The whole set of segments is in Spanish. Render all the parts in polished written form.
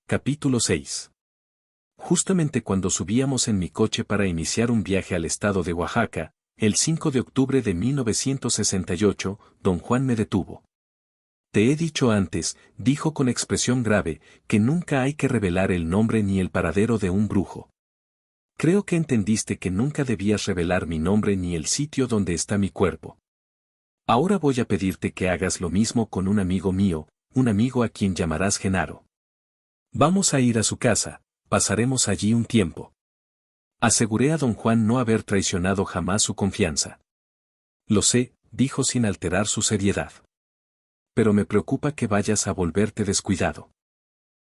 Capítulo 6. Justamente cuando subíamos en mi coche para iniciar un viaje al estado de Oaxaca, el 5 de octubre de 1968, don Juan me detuvo. Te he dicho antes, dijo con expresión grave, que nunca hay que revelar el nombre ni el paradero de un brujo. Creo que entendiste que nunca debías revelar mi nombre ni el sitio donde está mi cuerpo. Ahora voy a pedirte que hagas lo mismo con un amigo mío, un amigo a quien llamarás Genaro. Vamos a ir a su casa, pasaremos allí un tiempo. Aseguré a don Juan no haber traicionado jamás su confianza. Lo sé, dijo sin alterar su seriedad. Pero me preocupa que vayas a volverte descuidado.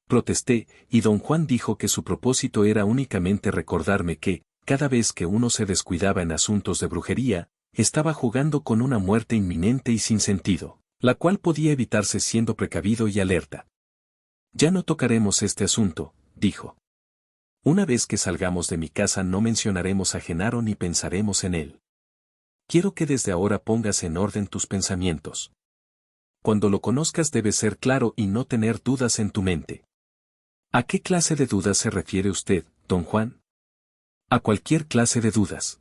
Protesté, y don Juan dijo que su propósito era únicamente recordarme que, cada vez que uno se descuidaba en asuntos de brujería, estaba jugando con una muerte inminente y sin sentido, la cual podía evitarse siendo precavido y alerta. Ya no tocaremos este asunto, dijo. Una vez que salgamos de mi casa no mencionaremos a Genaro ni pensaremos en él. Quiero que desde ahora pongas en orden tus pensamientos. Cuando lo conozcas debes ser claro y no tener dudas en tu mente. ¿A qué clase de dudas se refiere usted, don Juan? A cualquier clase de dudas.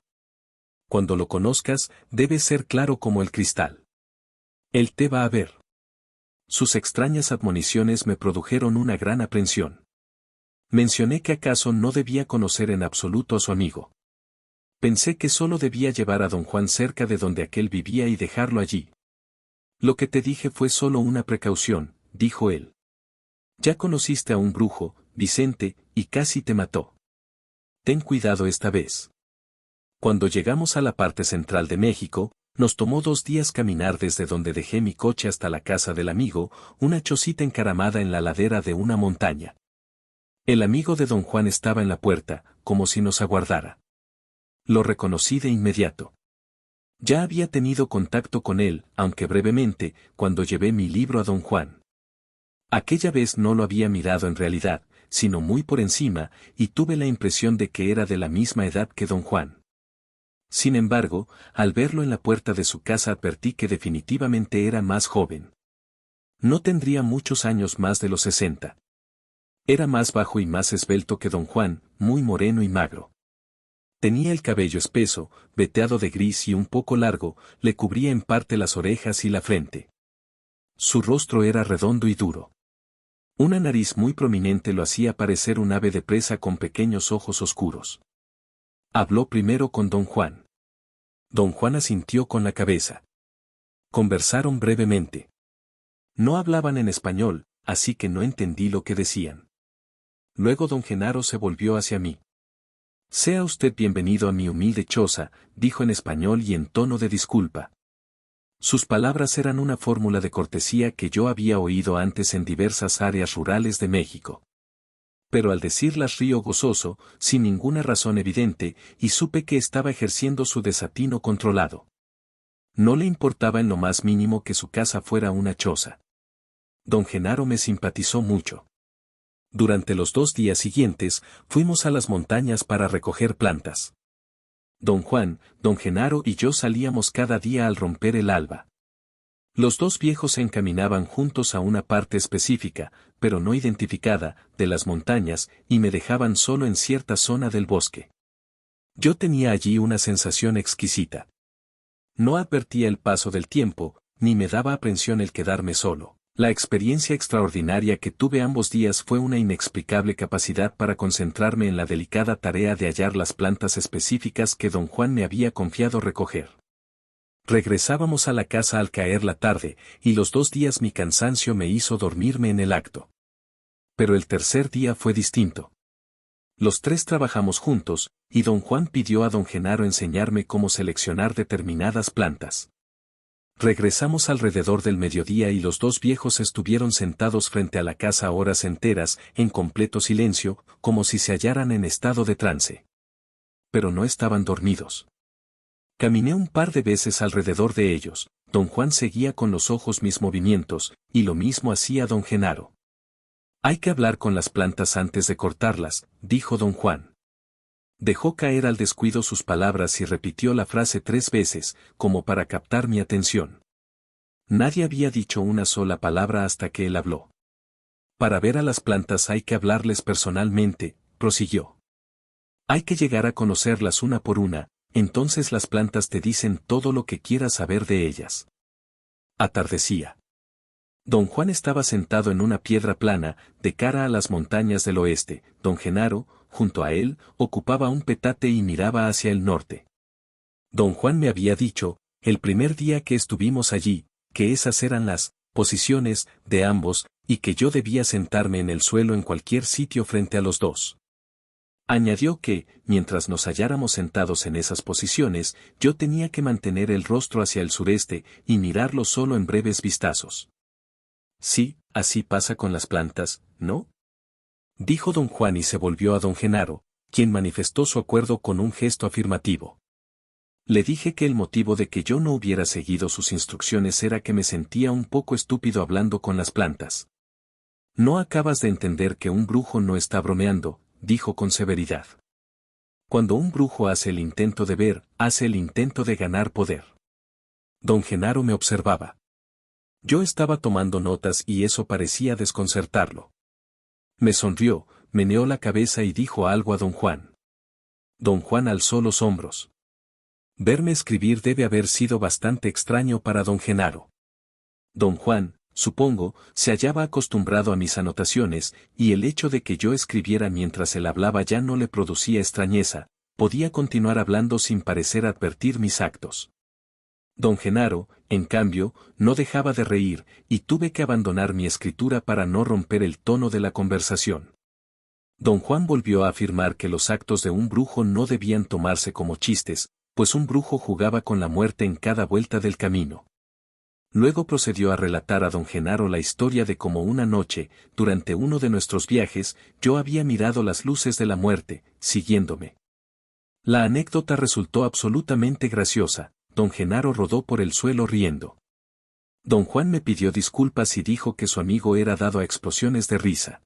Cuando lo conozcas, debes ser claro como el cristal. Él te va a ver. Sus extrañas admoniciones me produjeron una gran aprensión. Mencioné que acaso no debía conocer en absoluto a su amigo. Pensé que solo debía llevar a don Juan cerca de donde aquel vivía y dejarlo allí. Lo que te dije fue solo una precaución, dijo él. Ya conociste a un brujo, Vicente, y casi te mató. Ten cuidado esta vez. Cuando llegamos a la parte central de México, nos tomó 2 días caminar desde donde dejé mi coche hasta la casa del amigo, una chocita encaramada en la ladera de una montaña. El amigo de don Juan estaba en la puerta, como si nos aguardara. Lo reconocí de inmediato. Ya había tenido contacto con él, aunque brevemente, cuando llevé mi libro a don Juan. Aquella vez no lo había mirado en realidad, sino muy por encima, y tuve la impresión de que era de la misma edad que don Juan. Sin embargo, al verlo en la puerta de su casa advertí que definitivamente era más joven. No tendría muchos años más de los 60. Era más bajo y más esbelto que don Juan, muy moreno y magro. Tenía el cabello espeso, veteado de gris y un poco largo, le cubría en parte las orejas y la frente. Su rostro era redondo y duro. Una nariz muy prominente lo hacía parecer un ave de presa con pequeños ojos oscuros. Habló primero con don Juan. Don Juan asintió con la cabeza. Conversaron brevemente. No hablaban en español, así que no entendí lo que decían. Luego don Genaro se volvió hacia mí. Sea usted bienvenido a mi humilde choza, dijo en español y en tono de disculpa. Sus palabras eran una fórmula de cortesía que yo había oído antes en diversas áreas rurales de México. Pero al decirlas río gozoso, sin ninguna razón evidente, y supe que estaba ejerciendo su desatino controlado. No le importaba en lo más mínimo que su casa fuera una choza. Don Genaro me simpatizó mucho. Durante los 2 días siguientes, fuimos a las montañas para recoger plantas. Don Juan, don Genaro y yo salíamos cada día al romper el alba. Los 2 viejos se encaminaban juntos a una parte específica, pero no identificada, de las montañas, y me dejaban solo en cierta zona del bosque. Yo tenía allí una sensación exquisita. No advertía el paso del tiempo, ni me daba aprensión el quedarme solo. La experiencia extraordinaria que tuve ambos días fue una inexplicable capacidad para concentrarme en la delicada tarea de hallar las plantas específicas que don Juan me había confiado recoger. Regresábamos a la casa al caer la tarde, y los 2 días mi cansancio me hizo dormirme en el acto. Pero el tercer día fue distinto. Los 3 trabajamos juntos, y don Juan pidió a don Genaro enseñarme cómo seleccionar determinadas plantas. Regresamos alrededor del mediodía y los 2 viejos estuvieron sentados frente a la casa horas enteras, en completo silencio, como si se hallaran en estado de trance. Pero no estaban dormidos. Caminé un par de veces alrededor de ellos, don Juan seguía con los ojos mis movimientos, y lo mismo hacía don Genaro. Hay que hablar con las plantas antes de cortarlas, dijo don Juan. Dejó caer al descuido sus palabras y repitió la frase 3 veces, como para captar mi atención. Nadie había dicho una sola palabra hasta que él habló. Para ver a las plantas hay que hablarles personalmente, prosiguió. Hay que llegar a conocerlas una por una, entonces las plantas te dicen todo lo que quieras saber de ellas. Atardecía. Don Juan estaba sentado en una piedra plana, de cara a las montañas del oeste. Don Genaro, junto a él, ocupaba un petate y miraba hacia el norte. Don Juan me había dicho, el primer día que estuvimos allí, que esas eran las posiciones de ambos, y que yo debía sentarme en el suelo en cualquier sitio frente a los dos. Añadió que, mientras nos halláramos sentados en esas posiciones, yo tenía que mantener el rostro hacia el sureste y mirarlo solo en breves vistazos. Sí, así pasa con las plantas, ¿no? Dijo don Juan y se volvió a don Genaro, quien manifestó su acuerdo con un gesto afirmativo. Le dije que el motivo de que yo no hubiera seguido sus instrucciones era que me sentía un poco estúpido hablando con las plantas. No acabas de entender que un brujo no está bromeando, dijo con severidad. Cuando un brujo hace el intento de ver, hace el intento de ganar poder. Don Genaro me observaba. Yo estaba tomando notas y eso parecía desconcertarlo. Me sonrió, meneó la cabeza y dijo algo a don Juan. Don Juan alzó los hombros. Verme escribir debe haber sido bastante extraño para don Genaro. Don Juan, supongo, se hallaba acostumbrado a mis anotaciones, y el hecho de que yo escribiera mientras él hablaba ya no le producía extrañeza, podía continuar hablando sin parecer advertir mis actos. Don Genaro, en cambio, no dejaba de reír, y tuve que abandonar mi escritura para no romper el tono de la conversación. Don Juan volvió a afirmar que los actos de un brujo no debían tomarse como chistes, pues un brujo jugaba con la muerte en cada vuelta del camino. Luego procedió a relatar a don Genaro la historia de cómo una noche, durante uno de nuestros viajes, yo había mirado las luces de la muerte, siguiéndome. La anécdota resultó absolutamente graciosa. Don Genaro rodó por el suelo riendo. Don Juan me pidió disculpas y dijo que su amigo era dado a explosiones de risa.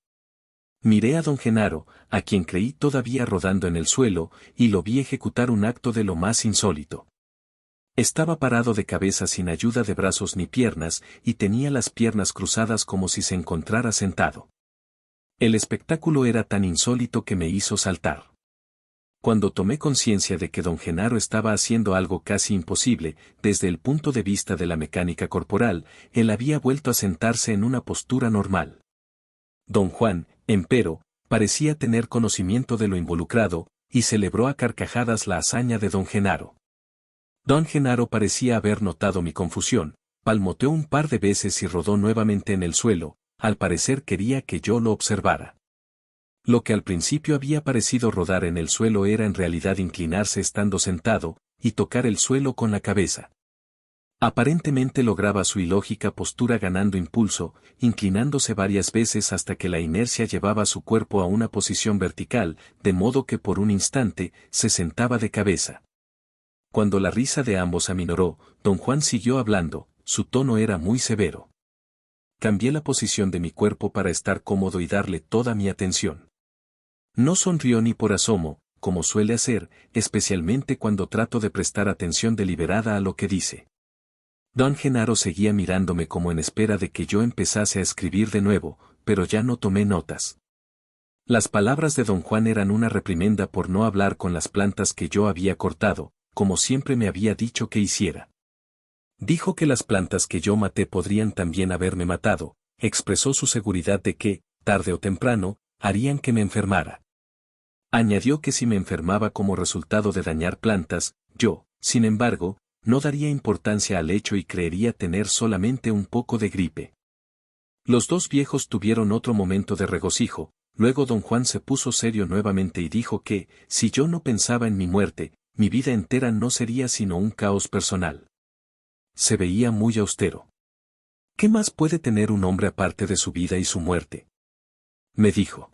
Miré a don Genaro, a quien creí todavía rodando en el suelo, y lo vi ejecutar un acto de lo más insólito. Estaba parado de cabeza sin ayuda de brazos ni piernas, y tenía las piernas cruzadas como si se encontrara sentado. El espectáculo era tan insólito que me hizo saltar. Cuando tomé conciencia de que don Genaro estaba haciendo algo casi imposible, desde el punto de vista de la mecánica corporal, él había vuelto a sentarse en una postura normal. Don Juan, empero, parecía tener conocimiento de lo involucrado, y celebró a carcajadas la hazaña de don Genaro. Don Genaro parecía haber notado mi confusión, palmoteó un par de veces y rodó nuevamente en el suelo, al parecer quería que yo lo observara. Lo que al principio había parecido rodar en el suelo era en realidad inclinarse estando sentado, y tocar el suelo con la cabeza. Aparentemente lograba su ilógica postura ganando impulso, inclinándose varias veces hasta que la inercia llevaba su cuerpo a una posición vertical, de modo que por un instante, se sentaba de cabeza. Cuando la risa de ambos aminoró, don Juan siguió hablando, su tono era muy severo. Cambié la posición de mi cuerpo para estar cómodo y darle toda mi atención. No sonrió ni por asomo, como suele hacer, especialmente cuando trato de prestar atención deliberada a lo que dice. Don Genaro seguía mirándome como en espera de que yo empezase a escribir de nuevo, pero ya no tomé notas. Las palabras de don Juan eran una reprimenda por no hablar con las plantas que yo había cortado, como siempre me había dicho que hiciera. Dijo que las plantas que yo maté podrían también haberme matado, expresó su seguridad de que, tarde o temprano, harían que me enfermara. Añadió que si me enfermaba como resultado de dañar plantas, yo, sin embargo, no daría importancia al hecho y creería tener solamente un poco de gripe. Los dos viejos tuvieron otro momento de regocijo, luego don Juan se puso serio nuevamente y dijo que, si yo no pensaba en mi muerte, mi vida entera no sería sino un caos personal. Se veía muy austero. ¿Qué más puede tener un hombre aparte de su vida y su muerte?, me dijo.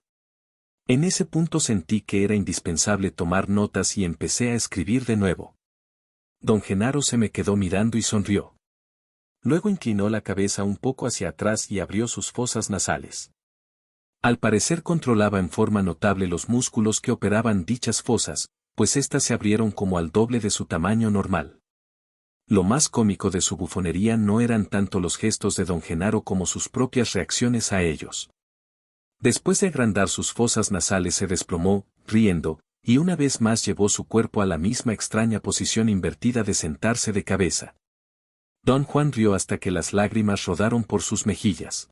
En ese punto sentí que era indispensable tomar notas y empecé a escribir de nuevo. Don Genaro se me quedó mirando y sonrió. Luego inclinó la cabeza un poco hacia atrás y abrió sus fosas nasales. Al parecer controlaba en forma notable los músculos que operaban dichas fosas, pues éstas se abrieron como al doble de su tamaño normal. Lo más cómico de su bufonería no eran tanto los gestos de don Genaro como sus propias reacciones a ellos. Después de agrandar sus fosas nasales se desplomó, riendo, y una vez más llevó su cuerpo a la misma extraña posición invertida de sentarse de cabeza. Don Juan rió hasta que las lágrimas rodaron por sus mejillas.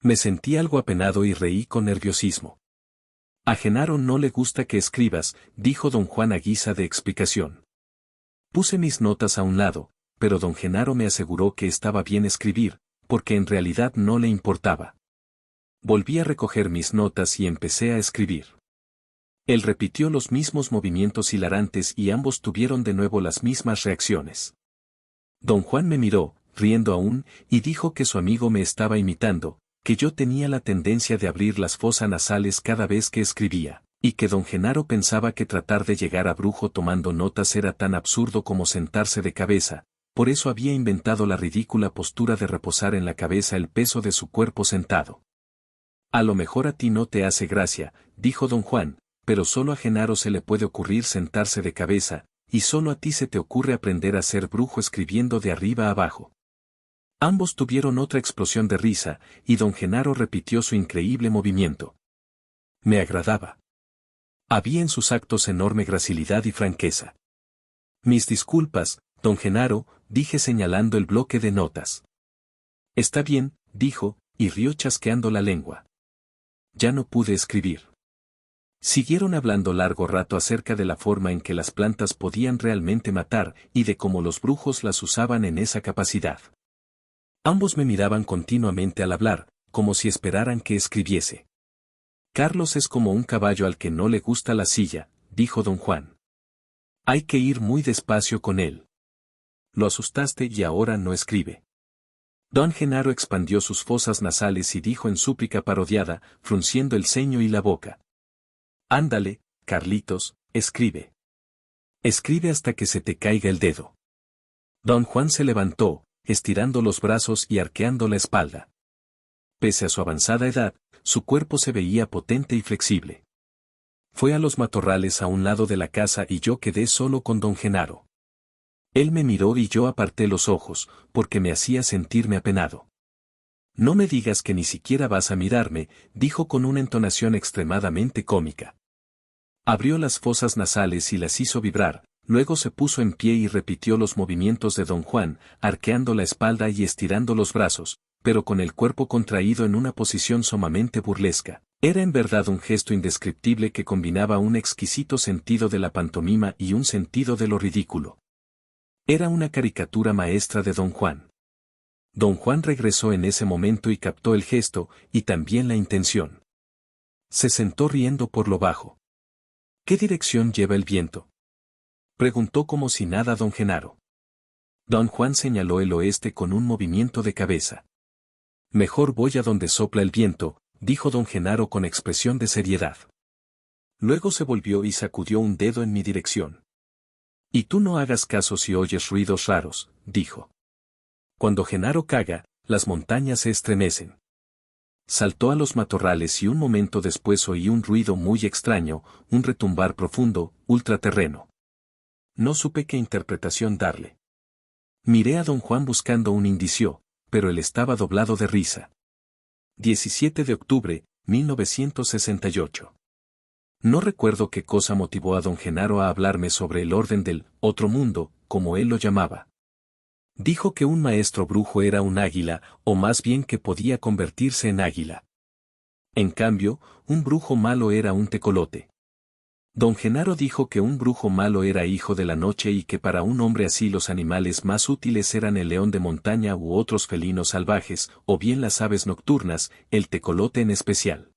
Me sentí algo apenado y reí con nerviosismo. A Genaro no le gusta que escribas, dijo don Juan a guisa de explicación. Puse mis notas a un lado, pero don Genaro me aseguró que estaba bien escribir, porque en realidad no le importaba. Volví a recoger mis notas y empecé a escribir. Él repitió los mismos movimientos hilarantes y ambos tuvieron de nuevo las mismas reacciones. Don Juan me miró, riendo aún, y dijo que su amigo me estaba imitando, que yo tenía la tendencia de abrir las fosas nasales cada vez que escribía, y que don Genaro pensaba que tratar de llegar a brujo tomando notas era tan absurdo como sentarse de cabeza, por eso había inventado la ridícula postura de reposar en la cabeza el peso de su cuerpo sentado. A lo mejor a ti no te hace gracia, dijo don Juan, pero solo a Genaro se le puede ocurrir sentarse de cabeza, y solo a ti se te ocurre aprender a ser brujo escribiendo de arriba a abajo. Ambos tuvieron otra explosión de risa, y don Genaro repitió su increíble movimiento. Me agradaba. Había en sus actos enorme gracilidad y franqueza. Mis disculpas, don Genaro, dije señalando el bloque de notas. Está bien, dijo, y rió chasqueando la lengua. Ya no pude escribir. Siguieron hablando largo rato acerca de la forma en que las plantas podían realmente matar y de cómo los brujos las usaban en esa capacidad. Ambos me miraban continuamente al hablar, como si esperaran que escribiese. Carlos es como un caballo al que no le gusta la silla, dijo don Juan. Hay que ir muy despacio con él. Lo asustaste y ahora no escribe. Don Genaro expandió sus fosas nasales y dijo en súplica parodiada, frunciendo el ceño y la boca. Ándale, Carlitos, escribe. Escribe hasta que se te caiga el dedo. Don Juan se levantó, estirando los brazos y arqueando la espalda. Pese a su avanzada edad, su cuerpo se veía potente y flexible. Fue a los matorrales a un lado de la casa y yo quedé solo con don Genaro. Él me miró y yo aparté los ojos, porque me hacía sentirme apenado. No me digas que ni siquiera vas a mirarme, dijo con una entonación extremadamente cómica. Abrió las fosas nasales y las hizo vibrar, luego se puso en pie y repitió los movimientos de don Juan, arqueando la espalda y estirando los brazos, pero con el cuerpo contraído en una posición sumamente burlesca. Era en verdad un gesto indescriptible que combinaba un exquisito sentido de la pantomima y un sentido de lo ridículo. Era una caricatura maestra de don Juan. Don Juan regresó en ese momento y captó el gesto, y también la intención. Se sentó riendo por lo bajo. ¿Qué dirección lleva el viento?, preguntó como si nada don Genaro. Don Juan señaló el oeste con un movimiento de cabeza. Mejor voy a donde sopla el viento, dijo don Genaro con expresión de seriedad. Luego se volvió y sacudió un dedo en mi dirección. Y tú no hagas caso si oyes ruidos raros, dijo. Cuando Genaro caga, las montañas se estremecen. Saltó a los matorrales y un momento después oí un ruido muy extraño, un retumbar profundo, ultraterreno. No supe qué interpretación darle. Miré a don Juan buscando un indicio, pero él estaba doblado de risa. 17 de octubre, 1968. No recuerdo qué cosa motivó a don Genaro a hablarme sobre el orden del otro mundo, como él lo llamaba. Dijo que un maestro brujo era un águila, o más bien que podía convertirse en águila. En cambio, un brujo malo era un tecolote. Don Genaro dijo que un brujo malo era hijo de la noche y que para un hombre así los animales más útiles eran el león de montaña u otros felinos salvajes, o bien las aves nocturnas, el tecolote en especial.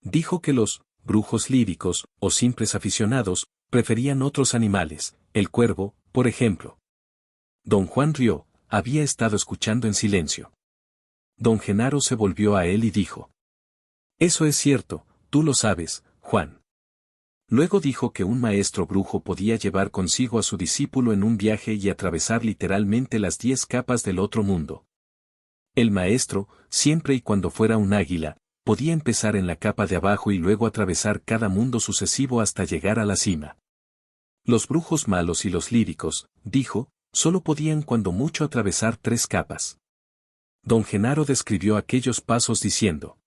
Dijo que los brujos líricos, o simples aficionados, preferían otros animales, el cuervo, por ejemplo. Don Juan rió, había estado escuchando en silencio. Don Genaro se volvió a él y dijo. Eso es cierto, tú lo sabes, Juan. Luego dijo que un maestro brujo podía llevar consigo a su discípulo en un viaje y atravesar literalmente las 10 capas del otro mundo. El maestro, siempre y cuando fuera un águila, podía empezar en la capa de abajo y luego atravesar cada mundo sucesivo hasta llegar a la cima. Los brujos malos y los líricos, dijo, solo podían cuando mucho atravesar 3 capas. Don Genaro describió aquellos pasos diciendo.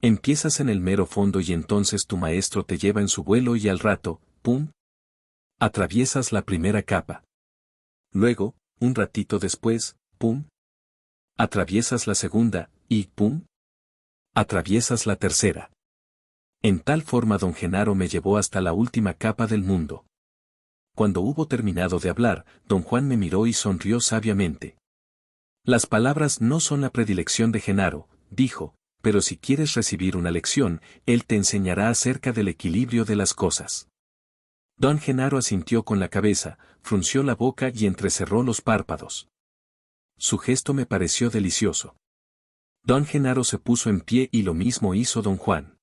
Empiezas en el mero fondo y entonces tu maestro te lleva en su vuelo y al rato, ¡pum!, atraviesas la primera capa. Luego, un ratito después, ¡pum!, atraviesas la segunda, y ¡pum!, atraviesas la tercera. En tal forma don Genaro me llevó hasta la última capa del mundo. Cuando hubo terminado de hablar, don Juan me miró y sonrió sabiamente. Las palabras no son la predilección de Genaro, dijo, pero si quieres recibir una lección, él te enseñará acerca del equilibrio de las cosas. Don Genaro asintió con la cabeza, frunció la boca y entrecerró los párpados. Su gesto me pareció delicioso. Don Genaro se puso en pie y lo mismo hizo don Juan.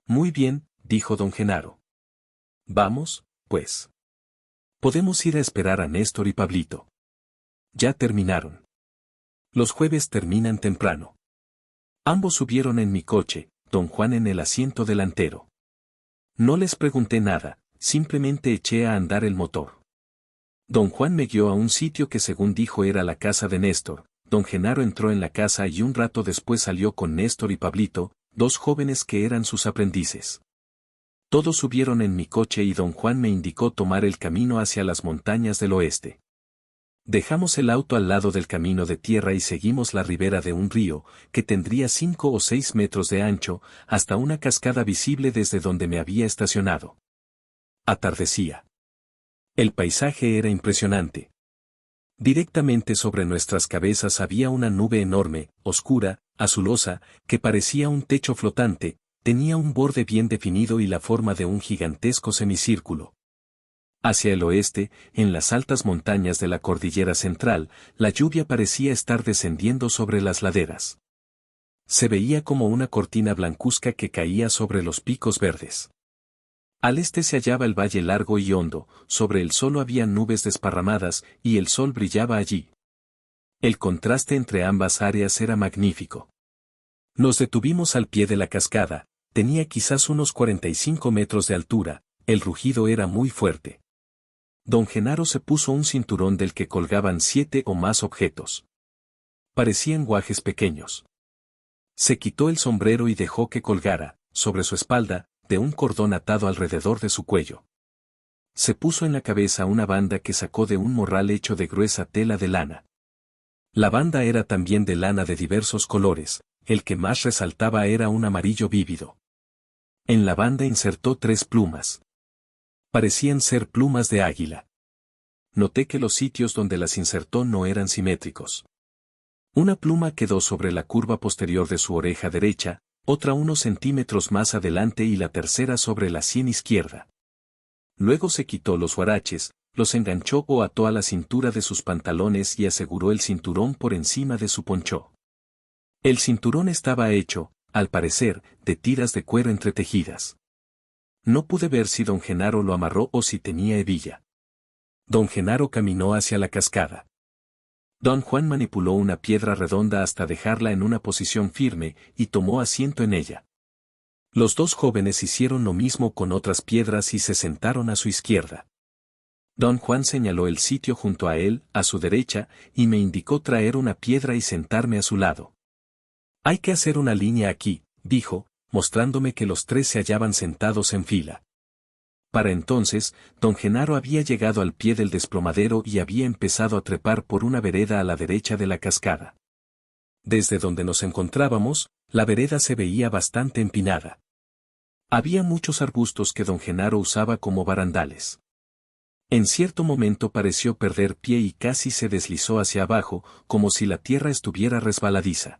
Muy bien, dijo don Genaro. Vamos, pues. Podemos ir a esperar a Néstor y Pablito. Ya terminaron. Los jueves terminan temprano. Ambos subieron en mi coche, don Juan en el asiento delantero. No les pregunté nada, simplemente eché a andar el motor. Don Juan me guió a un sitio que según dijo era la casa de Néstor. Don Genaro entró en la casa y un rato después salió con Néstor y Pablito, dos jóvenes que eran sus aprendices. Todos subieron en mi coche y don Juan me indicó tomar el camino hacia las montañas del oeste. Dejamos el auto al lado del camino de tierra y seguimos la ribera de un río, que tendría 5 o 6 metros de ancho, hasta una cascada visible desde donde me había estacionado. Atardecía. El paisaje era impresionante. Directamente sobre nuestras cabezas había una nube enorme, oscura, azulosa, que parecía un techo flotante, tenía un borde bien definido y la forma de un gigantesco semicírculo. Hacia el oeste, en las altas montañas de la cordillera central, la lluvia parecía estar descendiendo sobre las laderas. Se veía como una cortina blancuzca que caía sobre los picos verdes. Al este se hallaba el valle largo y hondo, sobre el solo había nubes desparramadas, y el sol brillaba allí. El contraste entre ambas áreas era magnífico. Nos detuvimos al pie de la cascada, tenía quizás unos 45 metros de altura, el rugido era muy fuerte. Don Genaro se puso un cinturón del que colgaban 7 o más objetos. Parecían guajes pequeños. Se quitó el sombrero y dejó que colgara, sobre su espalda, de un cordón atado alrededor de su cuello. Se puso en la cabeza una banda que sacó de un morral hecho de gruesa tela de lana. La banda era también de lana de diversos colores, el que más resaltaba era un amarillo vívido. En la banda insertó 3 plumas. Parecían ser plumas de águila. Noté que los sitios donde las insertó no eran simétricos. Una pluma quedó sobre la curva posterior de su oreja derecha, otra unos centímetros más adelante y la tercera sobre la sien izquierda. Luego se quitó los huaraches, los enganchó o ató a la cintura de sus pantalones y aseguró el cinturón por encima de su ponchó. El cinturón estaba hecho, al parecer, de tiras de cuero entretejidas. No pude ver si don Genaro lo amarró o si tenía hebilla. Don Genaro caminó hacia la cascada. Don Juan manipuló una piedra redonda hasta dejarla en una posición firme y tomó asiento en ella. Los dos jóvenes hicieron lo mismo con otras piedras y se sentaron a su izquierda. Don Juan señaló el sitio junto a él, a su derecha, y me indicó traer una piedra y sentarme a su lado. Hay que hacer una línea aquí, dijo, mostrándome que los 3 se hallaban sentados en fila. Para entonces, don Genaro había llegado al pie del desplomadero y había empezado a trepar por una vereda a la derecha de la cascada. Desde donde nos encontrábamos, la vereda se veía bastante empinada. Había muchos arbustos que don Genaro usaba como barandales. En cierto momento pareció perder pie y casi se deslizó hacia abajo, como si la tierra estuviera resbaladiza.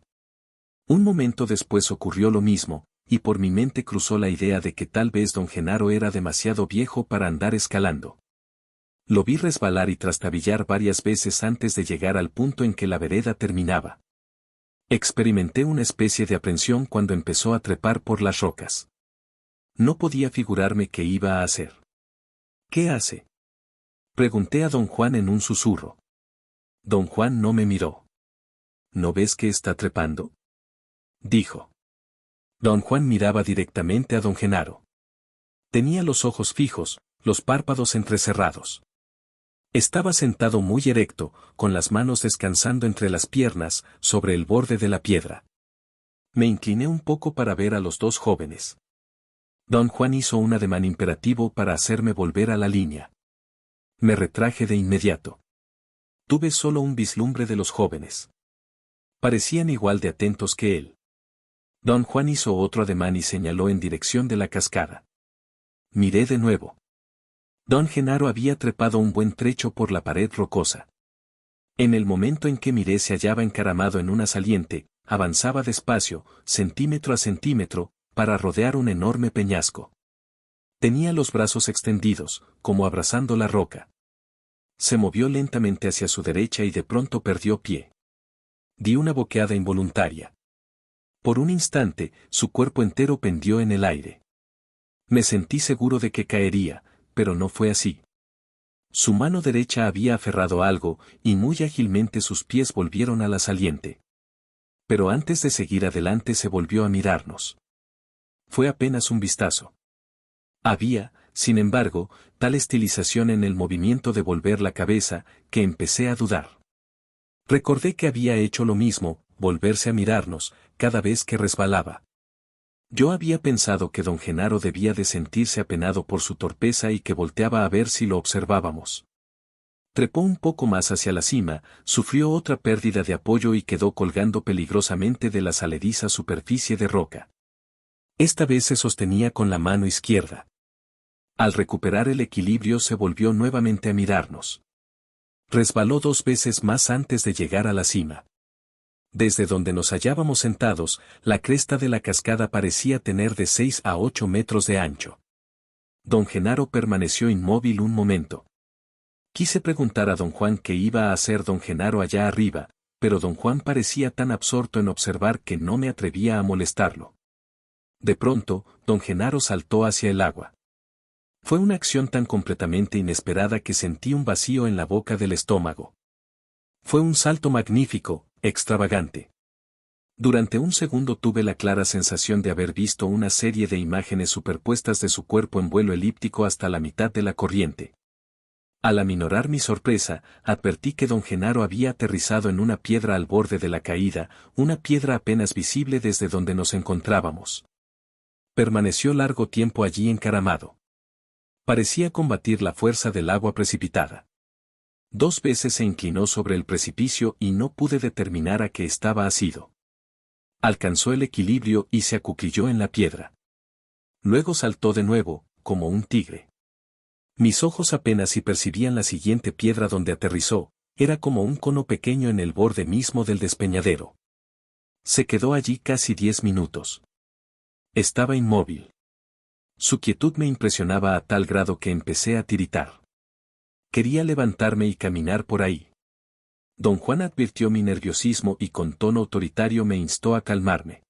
Un momento después ocurrió lo mismo, y por mi mente cruzó la idea de que tal vez don Genaro era demasiado viejo para andar escalando. Lo vi resbalar y trastabillar varias veces antes de llegar al punto en que la vereda terminaba. Experimenté una especie de aprensión cuando empezó a trepar por las rocas. No podía figurarme qué iba a hacer. ¿Qué hace?, pregunté a don Juan en un susurro. Don Juan no me miró. ¿No ves que está trepando?, dijo. Don Juan miraba directamente a don Genaro. Tenía los ojos fijos, los párpados entrecerrados. Estaba sentado muy erecto, con las manos descansando entre las piernas, sobre el borde de la piedra. Me incliné un poco para ver a los dos jóvenes. Don Juan hizo un ademán imperativo para hacerme volver a la línea. Me retraje de inmediato. Tuve solo un vislumbre de los jóvenes. Parecían igual de atentos que él. Don Juan hizo otro ademán y señaló en dirección de la cascada. Miré de nuevo. Don Genaro había trepado un buen trecho por la pared rocosa. En el momento en que miré se hallaba encaramado en una saliente, avanzaba despacio, centímetro a centímetro, para rodear un enorme peñasco. Tenía los brazos extendidos, como abrazando la roca. Se movió lentamente hacia su derecha y de pronto perdió pie. Di una boqueada involuntaria. Por un instante, su cuerpo entero pendió en el aire. Me sentí seguro de que caería, pero no fue así. Su mano derecha había aferrado algo, y muy ágilmente sus pies volvieron a la saliente. Pero antes de seguir adelante se volvió a mirarnos. Fue apenas un vistazo. Había, sin embargo, tal estilización en el movimiento de volver la cabeza, que empecé a dudar. Recordé que había hecho lo mismo, volverse a mirarnos, cada vez que resbalaba. Yo había pensado que don Genaro debía de sentirse apenado por su torpeza y que volteaba a ver si lo observábamos. Trepó un poco más hacia la cima, sufrió otra pérdida de apoyo y quedó colgando peligrosamente de la salediza superficie de roca. Esta vez se sostenía con la mano izquierda. Al recuperar el equilibrio se volvió nuevamente a mirarnos. Resbaló 2 veces más antes de llegar a la cima. Desde donde nos hallábamos sentados, la cresta de la cascada parecía tener de 6 a 8 metros de ancho. Don Genaro permaneció inmóvil un momento. Quise preguntar a don Juan qué iba a hacer don Genaro allá arriba, pero don Juan parecía tan absorto en observar que no me atrevía a molestarlo. De pronto, don Genaro saltó hacia el agua. Fue una acción tan completamente inesperada que sentí un vacío en la boca del estómago. Fue un salto magnífico, extravagante. Durante un segundo tuve la clara sensación de haber visto una serie de imágenes superpuestas de su cuerpo en vuelo elíptico hasta la mitad de la corriente. Al aminorar mi sorpresa, advertí que don Genaro había aterrizado en una piedra al borde de la caída, una piedra apenas visible desde donde nos encontrábamos. Permaneció largo tiempo allí encaramado. Parecía combatir la fuerza del agua precipitada. 2 veces se inclinó sobre el precipicio y no pude determinar a qué estaba asido. Alcanzó el equilibrio y se acuclilló en la piedra. Luego saltó de nuevo, como un tigre. Mis ojos apenas si percibían la siguiente piedra donde aterrizó, era como un cono pequeño en el borde mismo del despeñadero. Se quedó allí casi 10 minutos. Estaba inmóvil. Su quietud me impresionaba a tal grado que empecé a tiritar. Quería levantarme y caminar por ahí. Don Juan advirtió mi nerviosismo y con tono autoritario me instó a calmarme.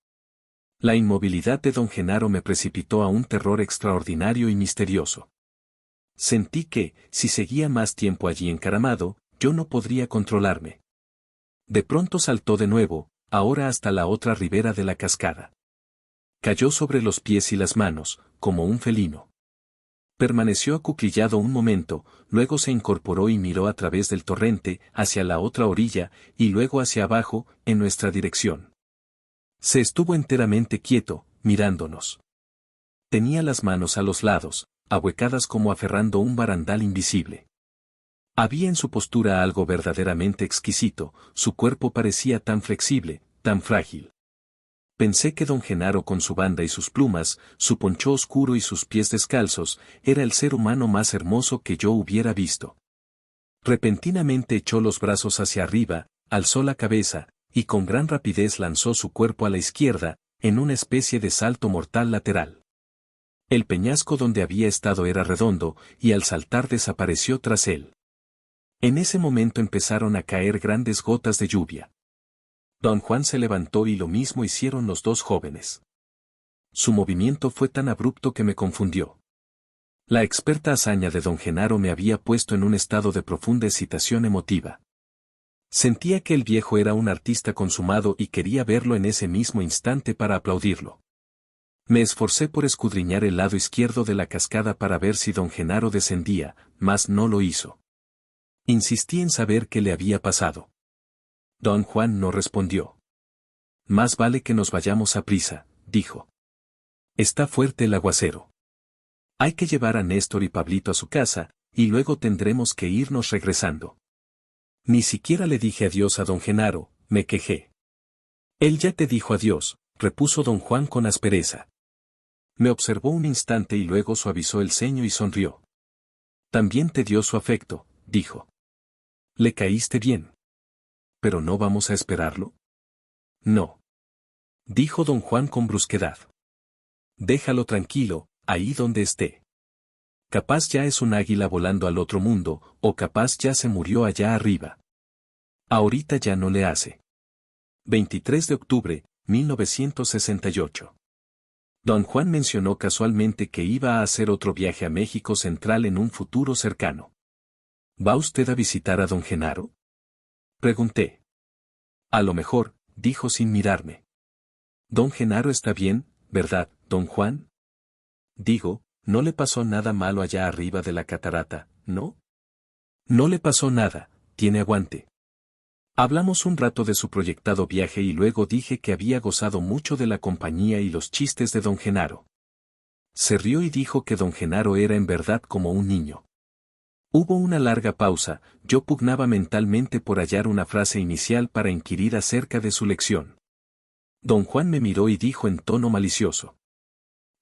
La inmovilidad de don Genaro me precipitó a un terror extraordinario y misterioso. Sentí que, si seguía más tiempo allí encaramado, yo no podría controlarme. De pronto saltó de nuevo, ahora hasta la otra ribera de la cascada. Cayó sobre los pies y las manos, como un felino. Permaneció acuclillado un momento, luego se incorporó y miró a través del torrente, hacia la otra orilla, y luego hacia abajo, en nuestra dirección. Se estuvo enteramente quieto, mirándonos. Tenía las manos a los lados, ahuecadas como aferrando un barandal invisible. Había en su postura algo verdaderamente exquisito, su cuerpo parecía tan flexible, tan frágil. Pensé que don Genaro con su banda y sus plumas, su poncho oscuro y sus pies descalzos, era el ser humano más hermoso que yo hubiera visto. Repentinamente echó los brazos hacia arriba, alzó la cabeza, y con gran rapidez lanzó su cuerpo a la izquierda, en una especie de salto mortal lateral. El peñasco donde había estado era redondo, y al saltar desapareció tras él. En ese momento empezaron a caer grandes gotas de lluvia. Don Juan se levantó y lo mismo hicieron los 2 jóvenes. Su movimiento fue tan abrupto que me confundió. La experta hazaña de don Genaro me había puesto en un estado de profunda excitación emotiva. Sentía que el viejo era un artista consumado y quería verlo en ese mismo instante para aplaudirlo. Me esforcé por escudriñar el lado izquierdo de la cascada para ver si don Genaro descendía, mas no lo hizo. Insistí en saber qué le había pasado. Don Juan no respondió. Más vale que nos vayamos a prisa, dijo. Está fuerte el aguacero. Hay que llevar a Néstor y Pablito a su casa, y luego tendremos que irnos regresando. Ni siquiera le dije adiós a don Genaro, me quejé. Él ya te dijo adiós, repuso don Juan con aspereza. Me observó un instante y luego suavizó el ceño y sonrió. También te dio su afecto, dijo. Le caíste bien. ¿Pero no vamos a esperarlo? No. Dijo don Juan con brusquedad. Déjalo tranquilo, ahí donde esté. Capaz ya es un águila volando al otro mundo, o capaz ya se murió allá arriba. Ahorita ya no le hace. 23 de octubre, 1968. Don Juan mencionó casualmente que iba a hacer otro viaje a México Central en un futuro cercano. ¿Va usted a visitar a don Genaro? Pregunté. A lo mejor, dijo sin mirarme. Don Genaro está bien, ¿verdad, don Juan? Digo, no le pasó nada malo allá arriba de la catarata, ¿no? No le pasó nada, tiene aguante. Hablamos un rato de su proyectado viaje y luego dije que había gozado mucho de la compañía y los chistes de don Genaro. Se rió y dijo que don Genaro era en verdad como un niño. Hubo una larga pausa, yo pugnaba mentalmente por hallar una frase inicial para inquirir acerca de su lección. Don Juan me miró y dijo en tono malicioso.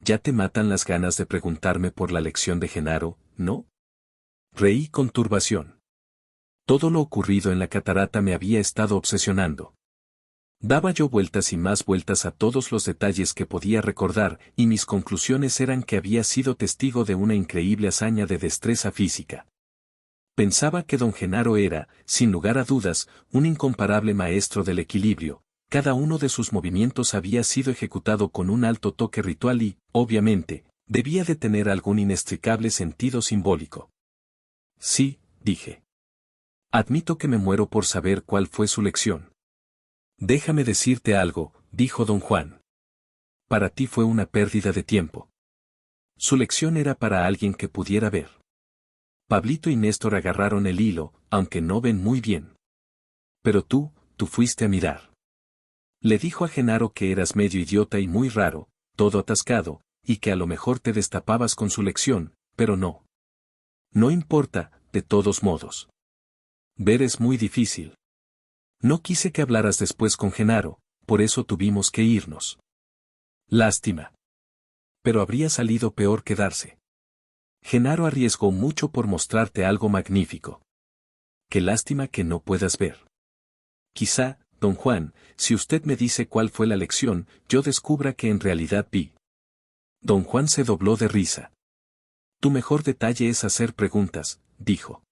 Ya te matan las ganas de preguntarme por la lección de Genaro, ¿no? Reí con turbación. Todo lo ocurrido en la catarata me había estado obsesionando. Daba yo vueltas y más vueltas a todos los detalles que podía recordar, y mis conclusiones eran que había sido testigo de una increíble hazaña de destreza física. Pensaba que don Genaro era, sin lugar a dudas, un incomparable maestro del equilibrio. Cada uno de sus movimientos había sido ejecutado con un alto toque ritual y, obviamente, debía de tener algún inextricable sentido simbólico. Sí, dije. Admito que me muero por saber cuál fue su lección. Déjame decirte algo, dijo don Juan. Para ti fue una pérdida de tiempo. Su lección era para alguien que pudiera ver. Pablito y Néstor agarraron el hilo, aunque no ven muy bien. Pero tú fuiste a mirar. Le dijo a Genaro que eras medio idiota y muy raro, todo atascado, y que a lo mejor te destapabas con su lección, pero no. No importa, de todos modos. Ver es muy difícil. No quise que hablaras después con Genaro, por eso tuvimos que irnos. Lástima. Pero habría salido peor quedarse. Genaro arriesgó mucho por mostrarte algo magnífico. Qué lástima que no puedas ver. Quizá, don Juan, si usted me dice cuál fue la lección, yo descubra que en realidad vi. Don Juan se dobló de risa. Tu mejor detalle es hacer preguntas, dijo.